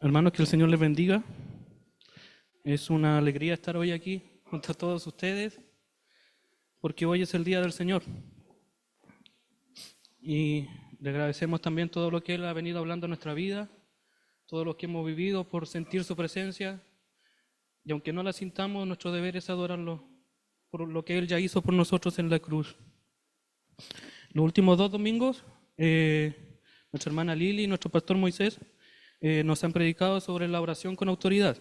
Hermanos, que el Señor les bendiga. Es una alegría estar hoy aquí junto a todos ustedes, porque hoy es el día del Señor. Y le agradecemos también todo lo que Él ha venido hablando en nuestra vida, todo lo que hemos vivido por sentir su presencia. Y aunque no la sintamos, nuestro deber es adorarlo por lo que Él ya hizo por nosotros en la cruz. Los últimos 2 domingos, nuestra hermana Lili y nuestro pastor Moisés nos han predicado sobre la oración con autoridad.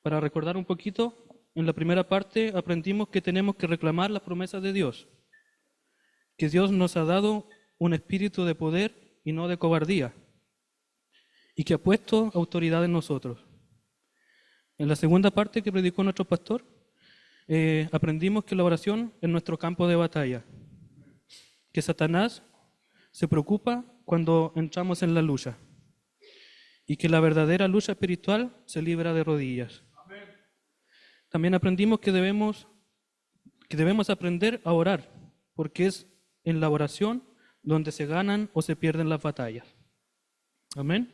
Para recordar un poquito, en la primera parte aprendimos que tenemos que reclamar las promesas de Dios, que Dios nos ha dado un espíritu de poder y no de cobardía, y que ha puesto autoridad en nosotros. En la segunda parte que predicó nuestro pastor, aprendimos que la oración es nuestro campo de batalla, que Satanás se preocupa cuando entramos en la lucha, y que la verdadera lucha espiritual se libra de rodillas. También aprendimos que debemos aprender a orar, porque es en la oración donde se ganan o se pierden las batallas. Amén.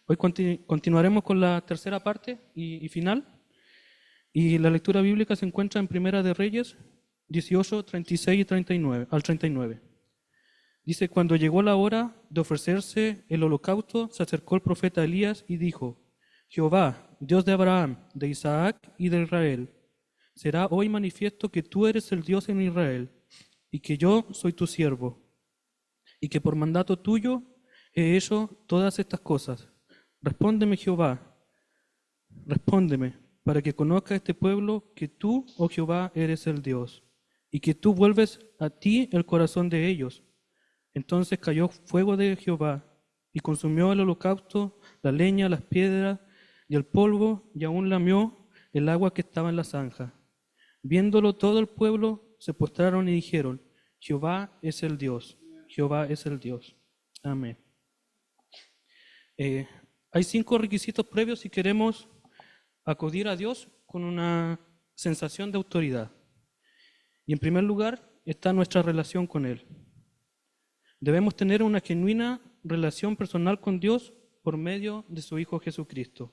Hoy continuaremos con la tercera parte y final. Y la lectura bíblica se encuentra en Primera de Reyes 18, 36 y 39, al 39. Dice: cuando llegó la hora de ofrecerse el holocausto, se acercó el profeta Elías y dijo: Jehová, Dios de Abraham, de Isaac y de Israel, será hoy manifiesto que tú eres el Dios en Israel, y que yo soy tu siervo, y que por mandato tuyo he hecho todas estas cosas. Respóndeme, Jehová, respóndeme, para que conozca este pueblo que tú, oh Jehová, eres el Dios, y que tú vuelves a ti el corazón de ellos. Entonces cayó fuego de Jehová y consumió el holocausto, la leña, las piedras y el polvo, y aún lamió el agua que estaba en la zanja. Viéndolo todo el pueblo se postraron y dijeron: Jehová es el Dios, Jehová es el Dios. Amén. Hay 5 requisitos previos si queremos acudir a Dios con una sensación de autoridad. Y en primer lugar está nuestra relación con Él. Debemos tener una genuina relación personal con Dios por medio de su Hijo Jesucristo.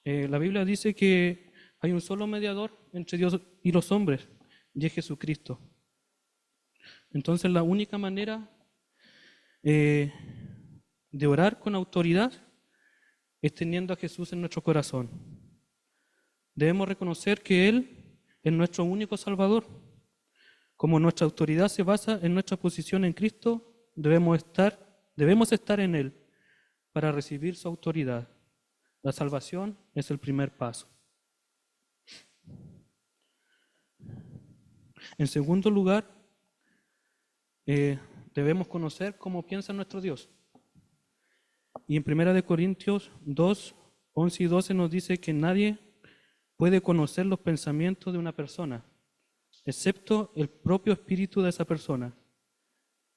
La Biblia dice que hay un solo mediador entre Dios y los hombres, y es Jesucristo. Entonces la única manera de orar con autoridad es teniendo a Jesús en nuestro corazón. Debemos reconocer que Él es nuestro único Salvador. Como nuestra autoridad se basa en nuestra posición en Cristo, debemos estar en Él para recibir su autoridad. La salvación es el primer paso. En segundo lugar, debemos conocer cómo piensa nuestro Dios. Y en 1 Corintios 2, 11 y 12 nos dice que nadie puede conocer los pensamientos de una persona, excepto el propio espíritu de esa persona.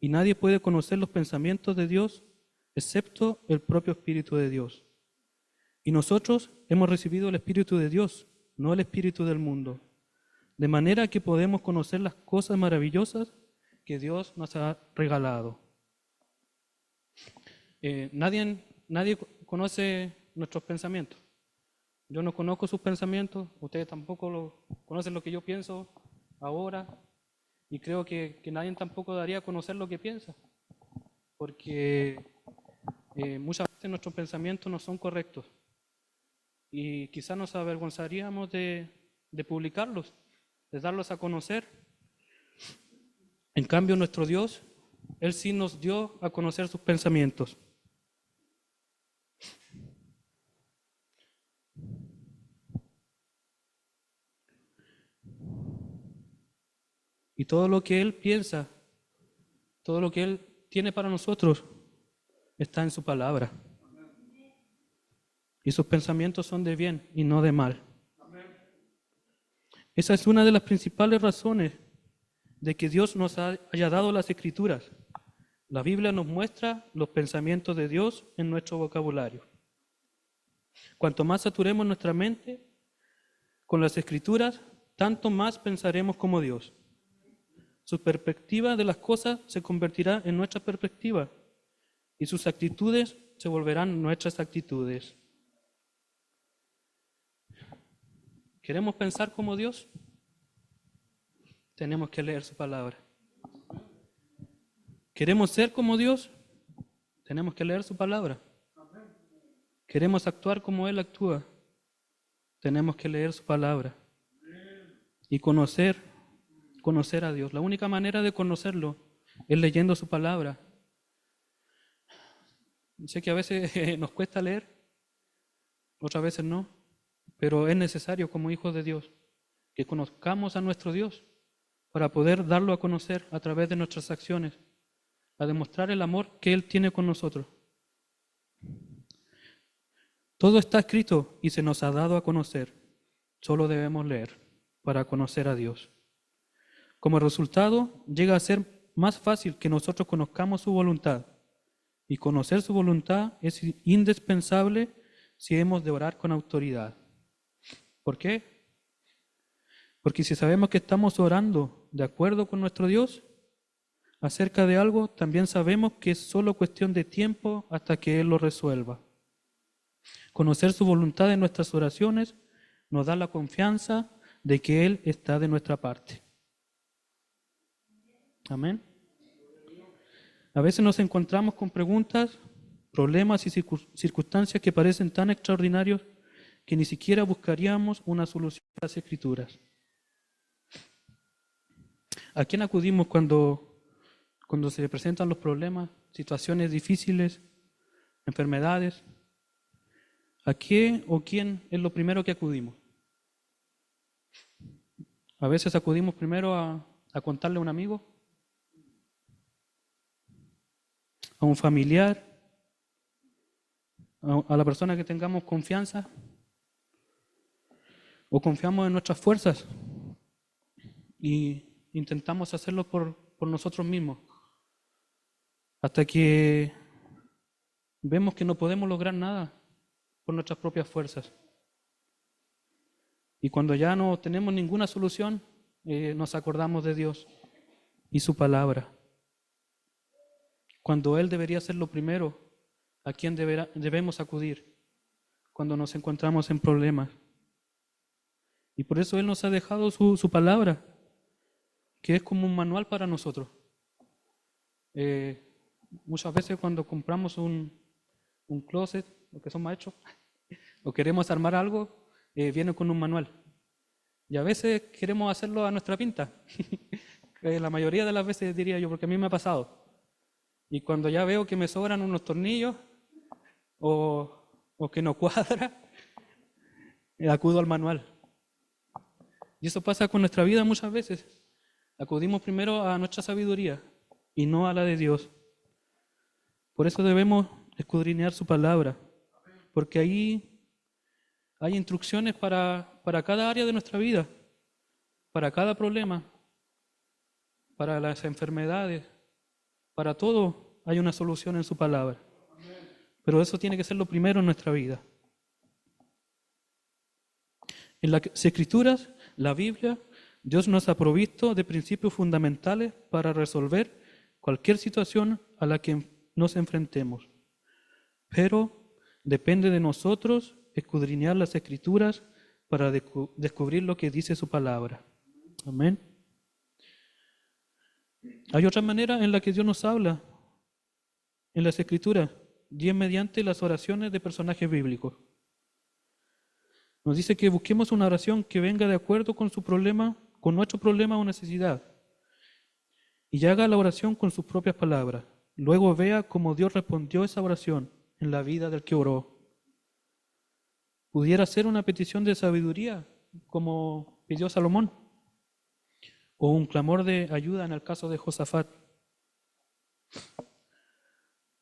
Y nadie puede conocer los pensamientos de Dios, excepto el propio espíritu de Dios. Y nosotros hemos recibido el espíritu de Dios, no el espíritu del mundo, de manera que podemos conocer las cosas maravillosas que Dios nos ha regalado. Nadie conoce nuestros pensamientos. Yo no conozco sus pensamientos, ustedes tampoco conocen lo que yo pienso ahora, y creo que nadie tampoco daría a conocer lo que piensa, porque muchas veces nuestros pensamientos no son correctos, y quizás nos avergonzaríamos de publicarlos, de darlos a conocer. En cambio, nuestro Dios, Él sí nos dio a conocer sus pensamientos. Y todo lo que Él piensa, todo lo que Él tiene para nosotros, está en su palabra. Y sus pensamientos son de bien y no de mal. Esa es una de las principales razones de que Dios nos haya dado las Escrituras. La Biblia nos muestra los pensamientos de Dios en nuestro vocabulario. Cuanto más saturemos nuestra mente con las Escrituras, tanto más pensaremos como Dios. Su perspectiva de las cosas se convertirá en nuestra perspectiva y sus actitudes se volverán nuestras actitudes. ¿Queremos pensar como Dios? Tenemos que leer su palabra. ¿Queremos ser como Dios? Tenemos que leer su palabra. ¿Queremos actuar como Él actúa? Tenemos que leer su palabra. Y conocer a Dios. La única manera de conocerlo es leyendo su palabra. Sé que a veces nos cuesta leer, otras veces no, pero es necesario como hijos de Dios que conozcamos a nuestro Dios para poder darlo a conocer a través de nuestras acciones, a demostrar el amor que Él tiene con nosotros. Todo está escrito y se nos ha dado a conocer. Solo debemos leer para conocer a Dios. Como resultado, llega a ser más fácil que nosotros conozcamos su voluntad. Y conocer su voluntad es indispensable si hemos de orar con autoridad. ¿Por qué? Porque si sabemos que estamos orando de acuerdo con nuestro Dios acerca de algo, también sabemos que es solo cuestión de tiempo hasta que Él lo resuelva. Conocer su voluntad en nuestras oraciones nos da la confianza de que Él está de nuestra parte. Amén. A veces nos encontramos con preguntas, problemas y circunstancias que parecen tan extraordinarios que ni siquiera buscaríamos una solución en las Escrituras. ¿A quién acudimos cuando se presentan los problemas, situaciones difíciles, enfermedades? ¿A qué o quién es lo primero que acudimos? A veces acudimos primero a contarle a un amigo, a un familiar, a la persona que tengamos confianza, o confiamos en nuestras fuerzas y intentamos hacerlo por nosotros mismos, hasta que vemos que no podemos lograr nada por nuestras propias fuerzas. Y cuando ya no tenemos ninguna solución, nos acordamos de Dios y su palabra. Cuando Él debería ser lo primero, a quien debemos acudir cuando nos encontramos en problemas. Y por eso Él nos ha dejado su palabra, que es como un manual para nosotros. Muchas veces cuando compramos un closet, lo que son maestros, o queremos armar algo, viene con un manual. Y a veces queremos hacerlo a nuestra pinta. La mayoría de las veces diría yo, porque a mí me ha pasado. Y cuando ya veo que me sobran unos tornillos o que no cuadra, acudo al manual. Y eso pasa con nuestra vida muchas veces. Acudimos primero a nuestra sabiduría y no a la de Dios. Por eso debemos escudriñar su palabra, porque ahí hay instrucciones para cada área de nuestra vida, para cada problema, para las enfermedades, para todo hay una solución en su palabra. Pero eso tiene que ser lo primero en nuestra vida. En las Escrituras, la Biblia, Dios nos ha provisto de principios fundamentales para resolver cualquier situación a la que nos enfrentemos. Pero depende de nosotros escudriñar las Escrituras para descubrir lo que dice su palabra. Amén. Hay otra manera en la que Dios nos habla en las Escrituras, y es mediante las oraciones de personajes bíblicos. Nos dice que busquemos una oración que venga de acuerdo con su problema, con nuestro problema o necesidad, y haga la oración con sus propias palabras. Luego vea cómo Dios respondió esa oración en la vida del que oró. Pudiera ser una petición de sabiduría, como pidió Salomón, o un clamor de ayuda en el caso de Josafat.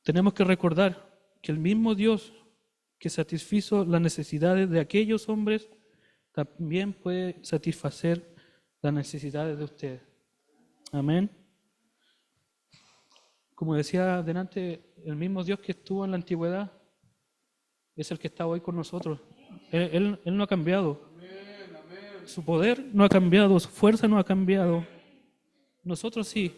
Tenemos que recordar que el mismo Dios que satisfizo las necesidades de aquellos hombres también puede satisfacer las necesidades de ustedes. Amén. Como decía delante, el mismo Dios que estuvo en la antigüedad es el que está hoy con nosotros. Él no ha cambiado. Su poder no ha cambiado, su fuerza no ha cambiado. Nosotros sí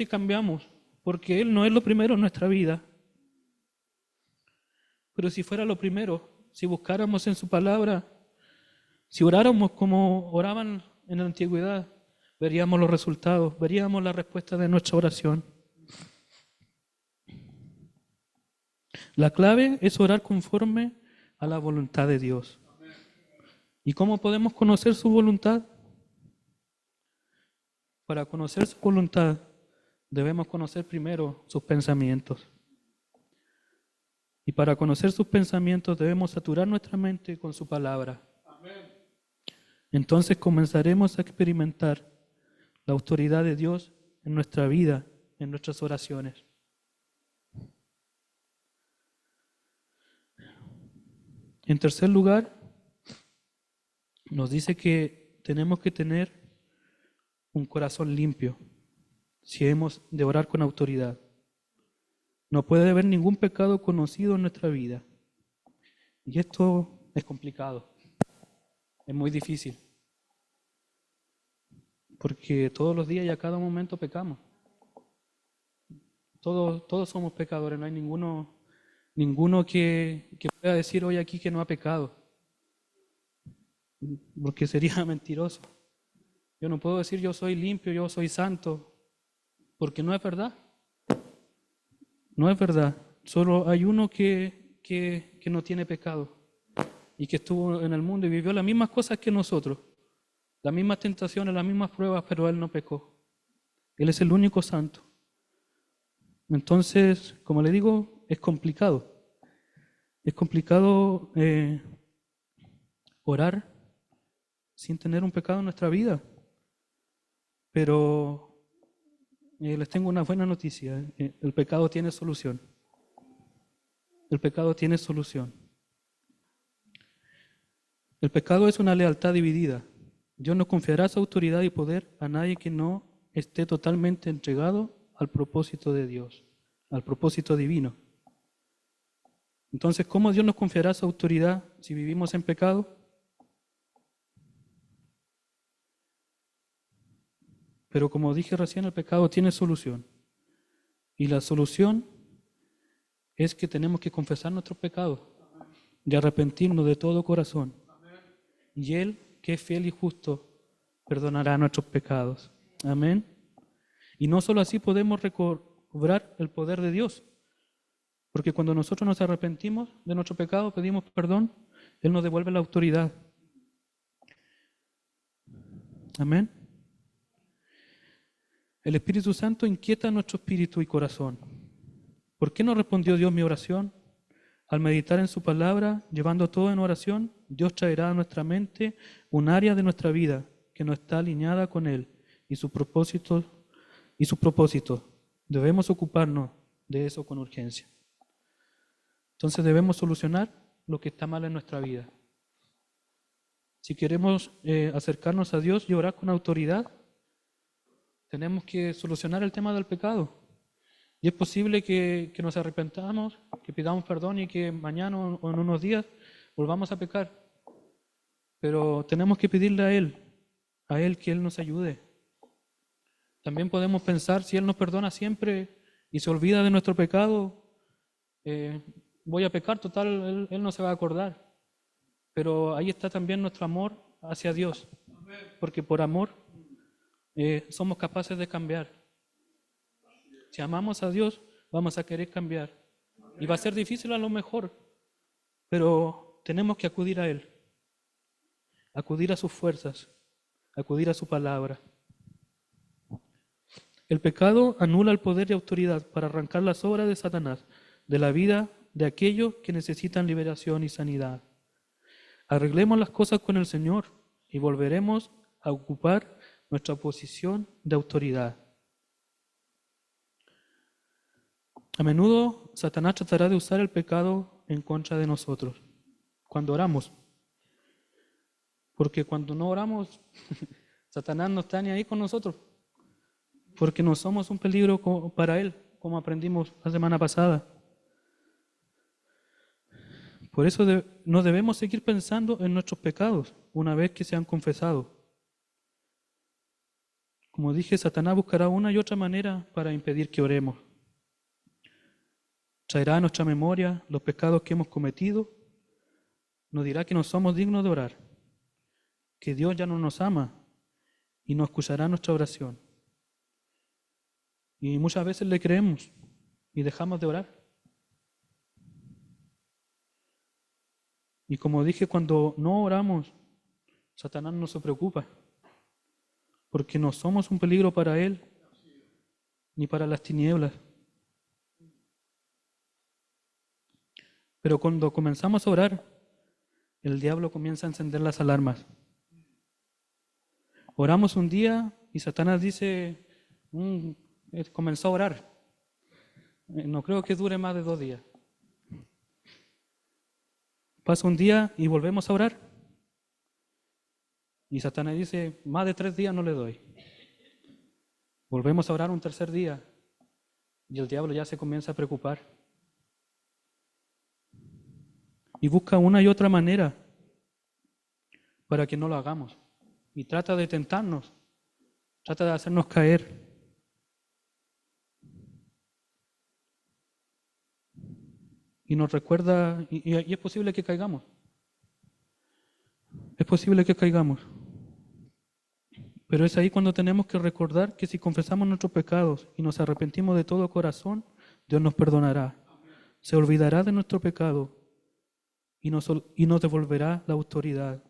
cambiamos, porque Él no es lo primero en nuestra vida. Pero si fuera lo primero, si buscáramos en su palabra, si oráramos como oraban en la antigüedad, veríamos los resultados, veríamos la respuesta de nuestra oración. La clave es orar conforme a la voluntad de Dios. ¿Y cómo podemos conocer su voluntad? Para conocer su voluntad, debemos conocer primero sus pensamientos. Y para conocer sus pensamientos debemos saturar nuestra mente con su palabra. Entonces comenzaremos a experimentar la autoridad de Dios en nuestra vida, en nuestras oraciones. En tercer lugar, nos dice que tenemos que tener un corazón limpio si hemos de orar con autoridad. No puede haber ningún pecado conocido en nuestra vida. Y esto es complicado, es muy difícil. Porque todos los días y a cada momento pecamos. Todos somos pecadores, no hay ninguno que pueda decir hoy aquí que no ha pecado. Porque sería mentiroso. Yo no puedo decir yo soy limpio, yo soy santo, porque no es verdad. No es verdad. Solo hay uno que no tiene pecado y que estuvo en el mundo y vivió las mismas cosas que nosotros, las mismas tentaciones, las mismas pruebas, pero él no pecó. Él es el único santo. Entonces, como le digo, es complicado. Es complicado orar sin tener un pecado en nuestra vida. Pero les tengo una buena noticia. El pecado tiene solución. El pecado tiene solución. El pecado es una lealtad dividida. Dios no confiará su autoridad y poder a nadie que no esté totalmente entregado al propósito de Dios, al propósito divino. Entonces, ¿cómo Dios nos confiará su autoridad si vivimos en pecado? Pero como dije recién, el pecado tiene solución. Y la solución es que tenemos que confesar nuestros pecados y arrepentirnos de todo corazón. Y Él, que es fiel y justo, perdonará nuestros pecados. Amén. Y no solo así podemos recobrar el poder de Dios, porque cuando nosotros nos arrepentimos de nuestro pecado, pedimos perdón, Él nos devuelve la autoridad. Amén. El Espíritu Santo inquieta nuestro espíritu y corazón. ¿Por qué no respondió Dios mi oración? Al meditar en su palabra, llevando todo en oración, Dios traerá a nuestra mente un área de nuestra vida que no está alineada con Él y sus propósitos. Debemos ocuparnos de eso con urgencia. Entonces debemos solucionar lo que está mal en nuestra vida. Si queremos acercarnos a Dios y orar con autoridad, tenemos que solucionar el tema del pecado. Y es posible que nos arrepentamos, que pidamos perdón y que mañana o en unos días volvamos a pecar. Pero tenemos que pedirle a Él que Él nos ayude. También podemos pensar, si Él nos perdona siempre y se olvida de nuestro pecado, voy a pecar, total, Él no se va a acordar. Pero ahí está también nuestro amor hacia Dios, porque por amor somos capaces de cambiar. Si amamos a Dios, vamos a querer cambiar. Y va a ser difícil a lo mejor, pero tenemos que acudir a Él, acudir a sus fuerzas, acudir a su palabra. El pecado anula el poder y autoridad para arrancar las obras de Satanás de la vida de aquellos que necesitan liberación y sanidad. Arreglemos las cosas con el Señor y volveremos a ocupar nuestra posición de autoridad. A menudo Satanás tratará de usar el pecado en contra de nosotros cuando oramos. Porque cuando no oramos, Satanás no está ni ahí con nosotros. Porque no somos un peligro para él, como aprendimos la semana pasada. Por eso no debemos seguir pensando en nuestros pecados una vez que se han confesado. Como dije, Satanás buscará una y otra manera para impedir que oremos. traerá a nuestra memoria los pecados que hemos cometido, nos dirá que no somos dignos de orar, que Dios ya no nos ama y no escuchará nuestra oración. Y muchas veces le creemos y dejamos de orar. Y como dije, cuando no oramos, Satanás no se preocupa, porque no somos un peligro para él ni para las tinieblas. Pero cuando comenzamos a orar, el diablo comienza a encender las alarmas. Oramos un día y Satanás dice, comenzó a orar. No creo que dure más de 2 días. Pasa un día y volvemos a orar. Y Satanás dice, más de 3 días no le doy. Volvemos a orar un tercer día y el diablo ya se comienza a preocupar. Y busca una y otra manera para que no lo hagamos. Y trata de tentarnos, trata de hacernos caer. Y nos recuerda, y es posible que caigamos. Es posible que caigamos. Pero es ahí cuando tenemos que recordar que si confesamos nuestros pecados y nos arrepentimos de todo corazón, Dios nos perdonará. Se olvidará de nuestro pecado y nos devolverá la autoridad.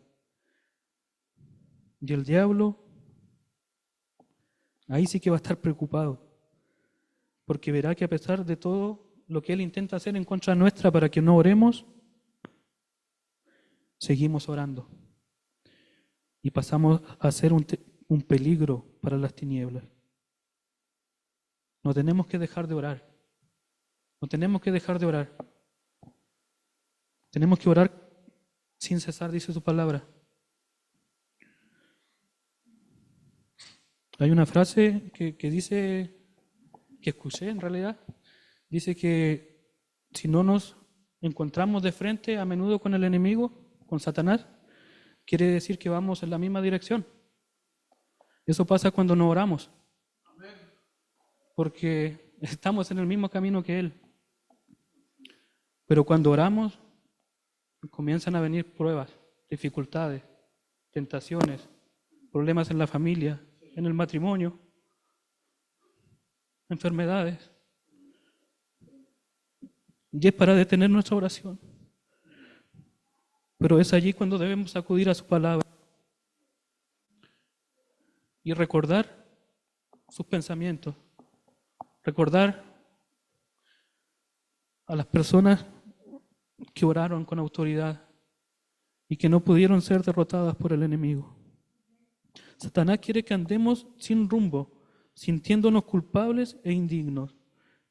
Y el diablo, ahí sí que va a estar preocupado, porque verá que a pesar de todo lo que él intenta hacer en contra nuestra para que no oremos, seguimos orando. Y pasamos a ser un peligro para las tinieblas. No tenemos que dejar de orar. No tenemos que dejar de orar. Tenemos que orar sin cesar, dice su palabra. Hay una frase que dice, que escuché en realidad, dice que si no nos encontramos de frente a menudo con el enemigo, con Satanás, quiere decir que vamos en la misma dirección. Eso pasa cuando no oramos, porque estamos en el mismo camino que él. Pero cuando oramos, comienzan a venir pruebas, dificultades, tentaciones, problemas en la familia, en el matrimonio, enfermedades. Y es para detener nuestra oración. Pero es allí cuando debemos acudir a su palabra y recordar sus pensamientos, recordar a las personas que oraron con autoridad y que no pudieron ser derrotadas por el enemigo. Satanás quiere que andemos sin rumbo, sintiéndonos culpables e indignos,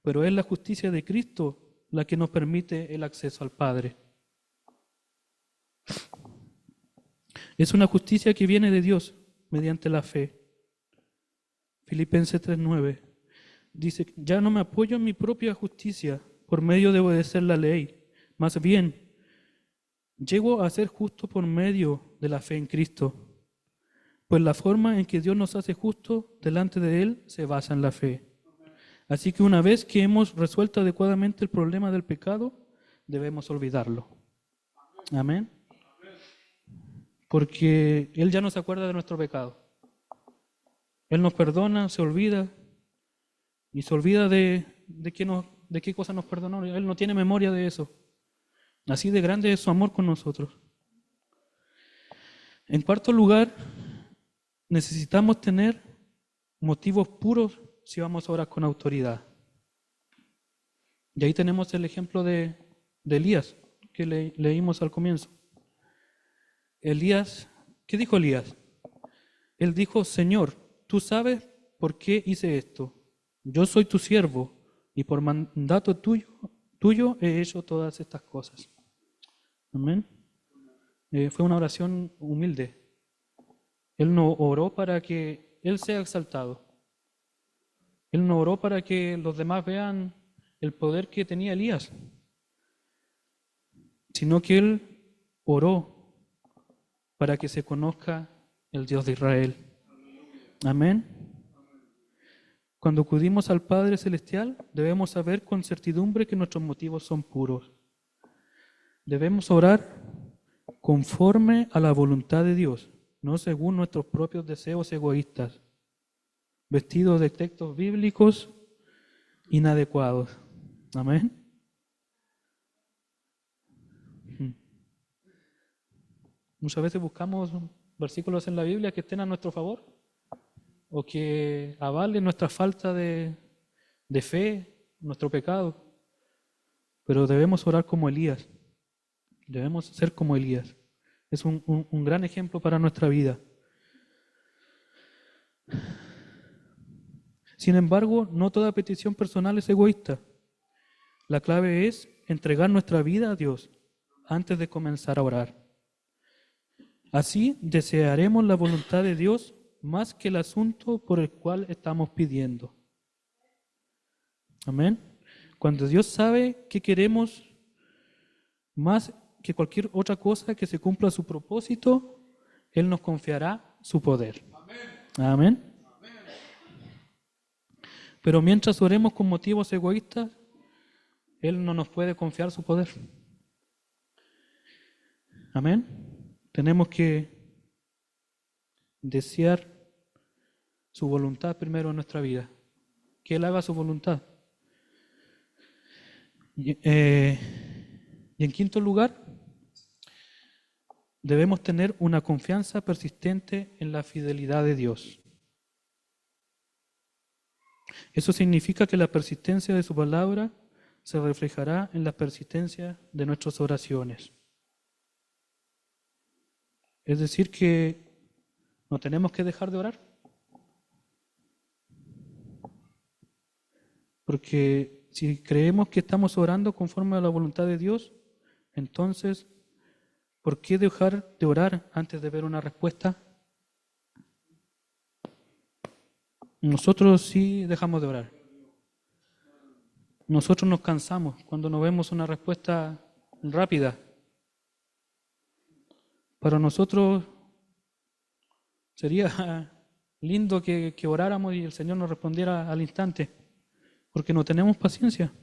pero es la justicia de Cristo la que nos permite el acceso al Padre. Es una justicia que viene de Dios mediante la fe. Filipenses 3:9 dice, ya no me apoyo en mi propia justicia por medio de obedecer la ley, más bien, llego a ser justo por medio de la fe en Cristo. Pues la forma en que Dios nos hace justos delante de Él se basa en la fe. Así que una vez que hemos resuelto adecuadamente el problema del pecado, debemos olvidarlo. Amén. Porque Él ya no se acuerda de nuestro pecado. Él nos perdona, se olvida y se olvida de qué cosa nos perdonó. Él no tiene memoria de eso. Así de grande es su amor con nosotros. En cuarto lugar, necesitamos tener motivos puros si vamos a orar con autoridad. Y ahí tenemos el ejemplo de Elías, que leímos al comienzo. Elías, ¿qué dijo Elías? Él dijo, Señor, tú sabes por qué hice esto. Yo soy tu siervo y por mandato tuyo he hecho todas estas cosas. Amén. Fue una oración humilde. Él no oró para que Él sea exaltado. Él no oró para que los demás vean el poder que tenía Elías, sino que Él oró para que se conozca el Dios de Israel. Amén. Cuando acudimos al Padre Celestial, debemos saber con certidumbre que nuestros motivos son puros. Debemos orar conforme a la voluntad de Dios, no según nuestros propios deseos egoístas, vestidos de textos bíblicos inadecuados. Amén. Muchas veces buscamos versículos en la Biblia que estén a nuestro favor o que avalen nuestra falta de fe, nuestro pecado. Pero debemos orar como Elías. Debemos ser como Elías. Es un gran ejemplo para nuestra vida. Sin embargo, no toda petición personal es egoísta. La clave es entregar nuestra vida a Dios antes de comenzar a orar. Así desearemos la voluntad de Dios más que el asunto por el cual estamos pidiendo. Amén. Cuando Dios sabe que queremos más que cualquier otra cosa que se cumpla su propósito, Él nos confiará su poder. Amén. Pero mientras oremos con motivos egoístas, Él no nos puede confiar su poder. Amén. Tenemos que desear su voluntad primero en nuestra vida. Que Él haga su voluntad. Y en quinto lugar, debemos tener una confianza persistente en la fidelidad de Dios. Eso significa que la persistencia de su palabra se reflejará en la persistencia de nuestras oraciones. Es decir, que no tenemos que dejar de orar. Porque si creemos que estamos orando conforme a la voluntad de Dios, entonces, ¿por qué dejar de orar antes de ver una respuesta? Nosotros sí dejamos de orar. Nosotros nos cansamos cuando no vemos una respuesta rápida. Para nosotros sería lindo que oráramos y el Señor nos respondiera al instante, porque no tenemos paciencia,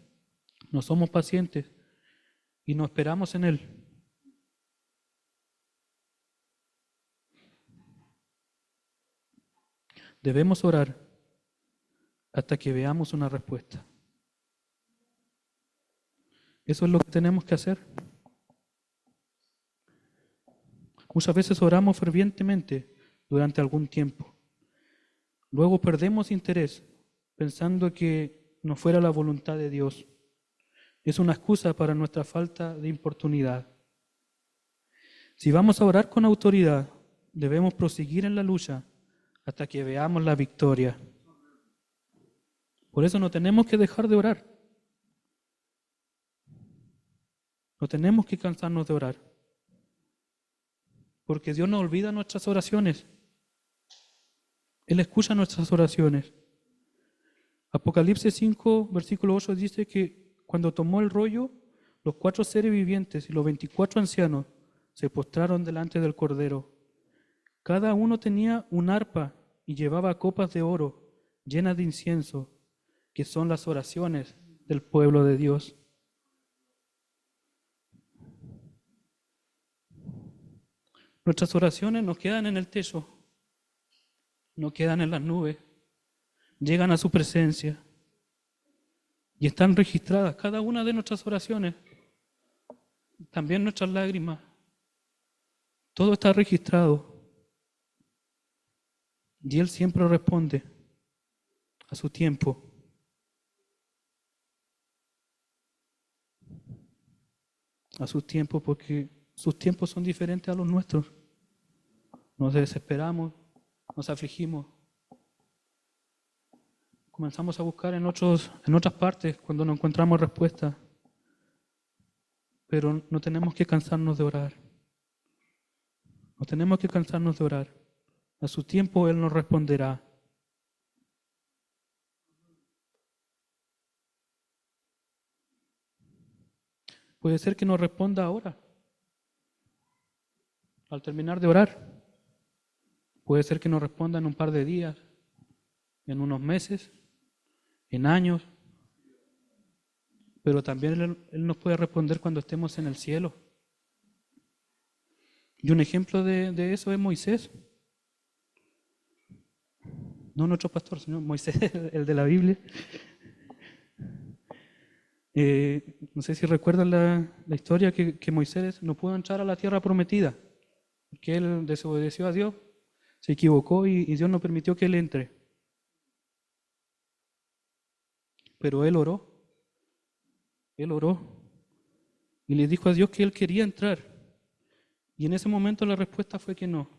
no somos pacientes y no esperamos en Él. Debemos orar hasta que veamos una respuesta. Eso es lo que tenemos que hacer. Muchas veces oramos fervientemente durante algún tiempo. Luego perdemos interés pensando que no fuera la voluntad de Dios. Es una excusa para nuestra falta de importunidad. Si vamos a orar con autoridad, debemos proseguir en la lucha hasta que veamos la victoria. Por eso no tenemos que dejar de orar. No tenemos que cansarnos de orar. Porque Dios no olvida nuestras oraciones. Él escucha nuestras oraciones. Apocalipsis 5, versículo 8 dice que cuando tomó el rollo, los 4 seres vivientes y los 24 ancianos se postraron delante del Cordero. Cada uno tenía un arpa y llevaba copas de oro llenas de incienso, que son las oraciones del pueblo de Dios. Nuestras oraciones no quedan en el techo, no quedan en las nubes, llegan a su presencia y están registradas cada una de nuestras oraciones, también nuestras lágrimas. Todo está registrado y Él siempre responde a su tiempo. A sus tiempos, porque sus tiempos son diferentes a los nuestros. Nos desesperamos, nos afligimos. Comenzamos a buscar en otras partes cuando no encontramos respuesta. Pero no tenemos que cansarnos de orar. No tenemos que cansarnos de orar. A su tiempo Él nos responderá. Puede ser que nos responda ahora, al terminar de orar. Puede ser que nos responda en un par de días, en unos meses, en años, pero también Él nos puede responder cuando estemos en el cielo. Y un ejemplo de eso es Moisés. No nuestro pastor, sino Moisés, el de la Biblia. No sé si recuerdan la historia que Moisés no pudo entrar a la tierra prometida, porque él desobedeció a Dios, se equivocó y Dios no permitió que él entre. Pero él oró y le dijo a Dios que él quería entrar. Y en ese momento la respuesta fue que no.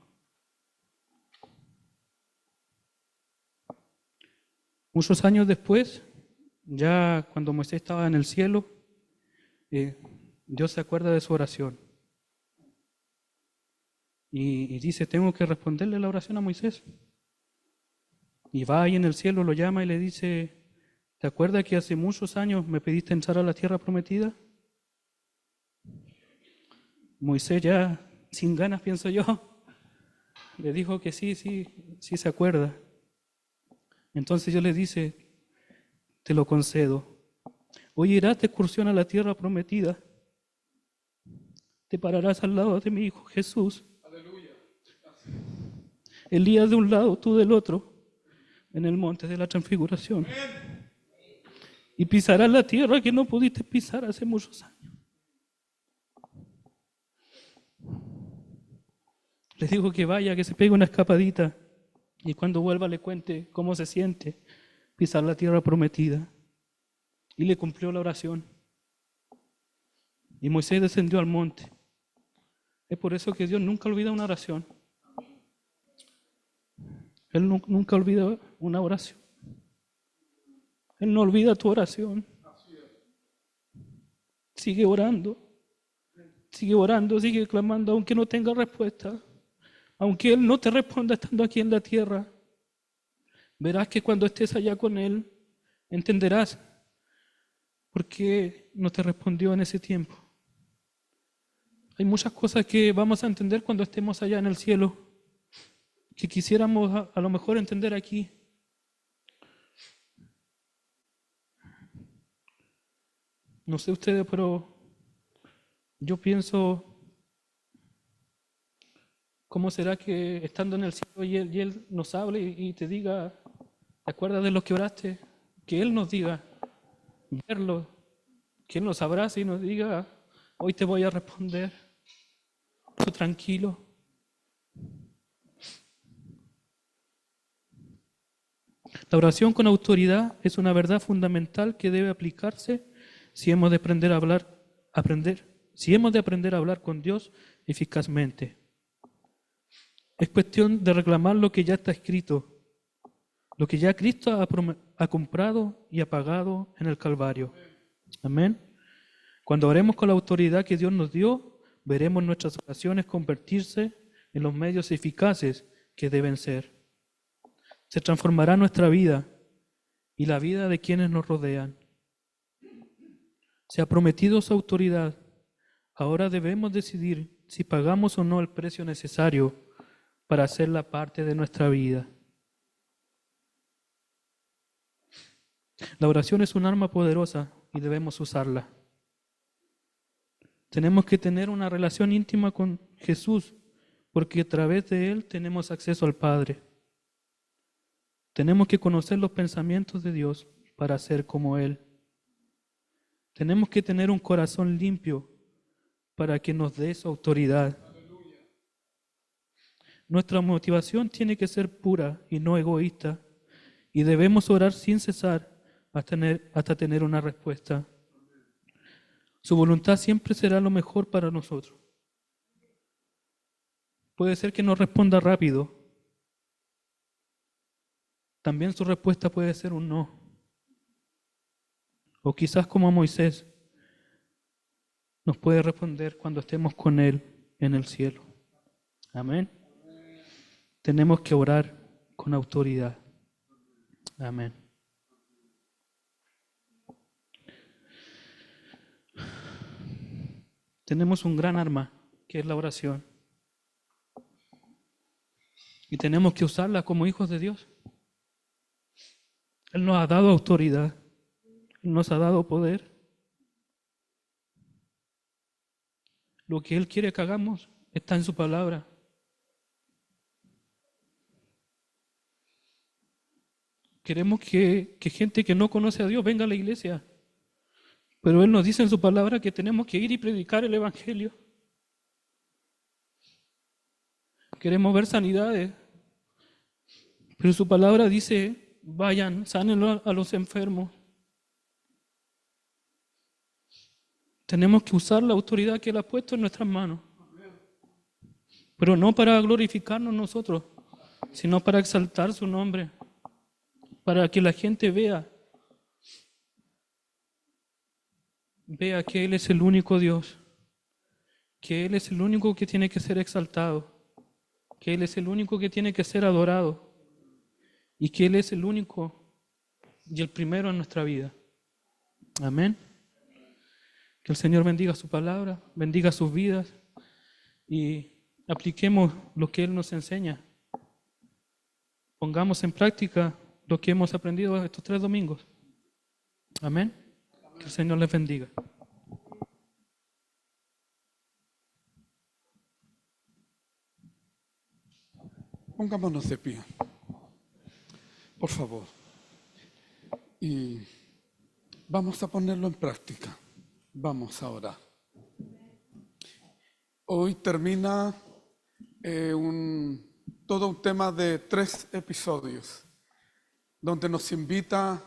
Muchos años después, ya cuando Moisés estaba en el cielo, Dios se acuerda de su oración. Y dice, tengo que responderle la oración a Moisés. Y va ahí en el cielo, lo llama y le dice, ¿te acuerdas que hace muchos años me pediste entrar a la tierra prometida? Moisés ya, sin ganas pienso yo, le dijo que sí se acuerda. Entonces Dios le dice, te lo concedo. Hoy irás de excursión a la tierra prometida. Te pararás al lado de mi hijo Jesús. Aleluya. Elías de un lado, tú del otro, en el monte de la transfiguración. Amén. Y pisarás la tierra que no pudiste pisar hace muchos años. Les digo que vaya, que se pegue una escapadita y cuando vuelva le cuente cómo se siente pisar la tierra prometida. Y le cumplió la oración. Y Moisés descendió al monte. Es por eso que Dios nunca olvida una oración. Él nunca olvida una oración. Él no olvida tu oración. Sigue orando, sigue clamando, aunque no tenga respuesta. Aunque Él no te responda estando aquí en la tierra, verás que cuando estés allá con Él, entenderás por qué no te respondió en ese tiempo. Hay muchas cosas que vamos a entender cuando estemos allá en el cielo, que quisiéramos a lo mejor entender aquí. No sé ustedes, pero yo pienso, ¿cómo será que estando en el cielo y Él nos hable y te diga, ¿te acuerdas de lo que oraste? Que Él nos diga, verlo, que Él nos abrace y nos diga, hoy te voy a responder, tú tranquilo. La oración con autoridad es una verdad fundamental que debe aplicarse si hemos de aprender a hablar con Dios eficazmente. Es cuestión de reclamar lo que ya está escrito, lo que ya Cristo ha comprado y ha pagado en el Calvario. Amén. Cuando oremos con la autoridad que Dios nos dio, veremos nuestras oraciones convertirse en los medios eficaces que deben ser. Se transformará nuestra vida y la vida de quienes nos rodean. Se ha prometido su autoridad. Ahora debemos decidir si pagamos o no el precio necesario para hacerla parte de nuestra vida. La oración es un arma poderosa y debemos usarla. Tenemos que tener una relación íntima con Jesús, porque a través de Él tenemos acceso al Padre. Tenemos que conocer los pensamientos de Dios para ser como Él. Tenemos que tener un corazón limpio para que nos dé su autoridad. Nuestra motivación tiene que ser pura y no egoísta, y debemos orar sin cesar hasta tener una respuesta. Su voluntad siempre será lo mejor para nosotros. Puede ser que no responda rápido. También su respuesta puede ser un no. O quizás como Moisés, nos puede responder cuando estemos con Él en el cielo. Amén. Tenemos que orar con autoridad. Amén. Tenemos un gran arma, que es la oración. Y tenemos que usarla como hijos de Dios. Él nos ha dado autoridad. Él nos ha dado poder. Lo que Él quiere que hagamos está en su palabra. Queremos que gente que no conoce a Dios venga a la iglesia. Pero Él nos dice en su palabra que tenemos que ir y predicar el Evangelio. Queremos ver sanidades. Pero su palabra dice, vayan, sanen a los enfermos. Tenemos que usar la autoridad que Él ha puesto en nuestras manos. Pero no para glorificarnos nosotros, sino para exaltar su nombre. Para que la gente vea que Él es el único Dios. Que Él es el único que tiene que ser exaltado. Que Él es el único que tiene que ser adorado. Y que Él es el único y el primero en nuestra vida. Amén. Que el Señor bendiga su palabra, bendiga sus vidas y apliquemos lo que Él nos enseña. Pongamos en práctica lo que hemos aprendido estos 3 domingos. Amén. Que el Señor les bendiga. Pongámonos de pie, por favor, y vamos a ponerlo en práctica. Vamos a orar. Hoy termina todo un tema de 3 episodios, donde nos invita